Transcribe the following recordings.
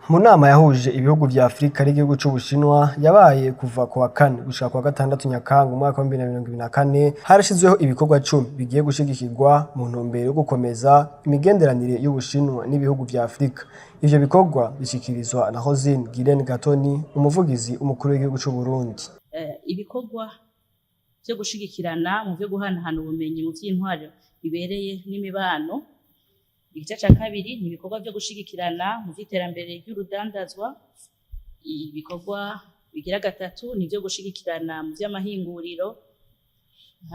Mu nama yahuje ibihugu vya Afrika n'igihugu c'Ubushinwa yabaye kuva ku wa kane gushika ku wa gatandatu Nyakanga umwaka wa 2024 harashizweho ibikorwa 10 bigiye gushigikirwa mu ntumbero yo gukomeza imigenderanire y'Ubushinwa n'ibihugu vya Afrika. Ivyo bikorwa bishikirizwa na Rosine Guilaine Gatoni, umuvugizi umukuru w'igihugu c'u Burundi. Ibikorwa vyo gushigikirana mu vyo guhanahana ubumenyi mu vy'intwaro bibereye n'imibano. Igice ca kabiri ni ibikorwa vyo gushigikirana mu vy'iterambere ry'urudandazwa. Ibikorwa bigira gatatu ni vyo gushigikirana mu vy'amahinguriro.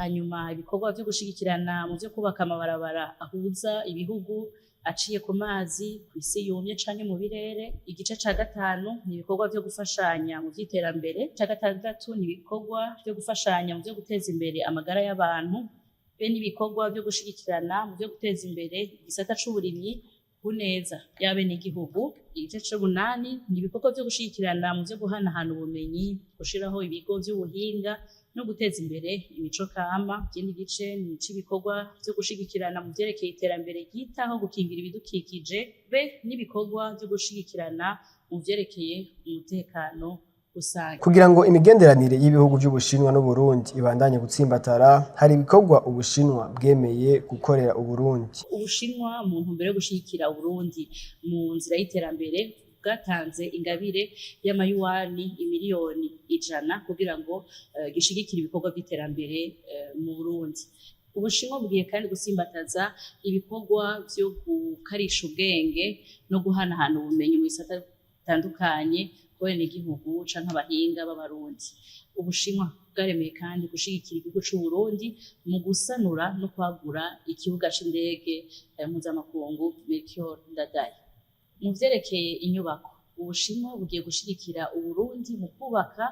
Hanyuma ibikorwa vyo gushigikirana mu vyo kubaka amabarabara ahuza ibihugu aciye ku mazi, kw'isi yumye canke mu birere. Igice ca gatanu ni ibikorwa vyo gufashanya mu vy'iterambere. Ca gatandatu ni ibikorwa vyo gufashanya mu vyo guteza imbere amagara y'abantu. N'ibikorwa vyo gushigikirana mu vyo guteza imbere igisata c'uburimyi ku neza y'abenegihugu. Igice c'umunani ni ibikorwa vyo gushigikirana mu vyo guhanahana ubumenyi, gushiraho ibigo vy'ubuhinga no guteza imbere imico kama. Ikindi gice ni ic'ibikorwa vyo gushigikirana mu vyerekeye iterambere ryitaho gukingira ibidukikije, n'ibikorwa vyo gushigikirana mu vyerekeye umutekano usanga. Kugira ngo imigenderanire y'ibihugu vy'Ubushinwa n'Uburundi ibandanye gutsimbatara, hari ibikorwa Ubushinwa bwemeye gukorera Uburundi. Ubushinwa mu ntumbero yo gushigikira Uburundi mu nzira y'iterambere bwatanze ingabire y'amayuani imiliyoni 100 kugira ngo gishigikire ibikorwa vy'iterambere mu Burundi. Ubushinwa bugiye kandi gusimbataza ibikorwa vyo gukarisha ubwenge no guhanahana ubumenyi mu bisata bitandukanye n'igihugu canke abahinga b'abarundi. Ubushinwa bwaremeye kandi gushigikira igihugu c'u Burundi mu gusanura no kwagura ikibuga c'indege mpuzamakungu Melchior Ndadaye. Mu vyerekeye inyubako, Ubushinwa bugiye gushigikira Uburundi mu kubaka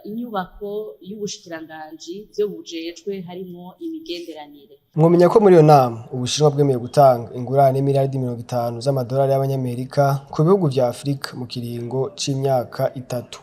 inyubako y'ubushikiranganji vyo bujejwe harimo imigenderanire. Mwomenya ko muri iyo nama Ubushinwa bwemeye gutanga ingurane miliyaridi 50 z'amadolari y'abanyamerika ku bihugu vya Afrika mu kiringo c'imyaka 3.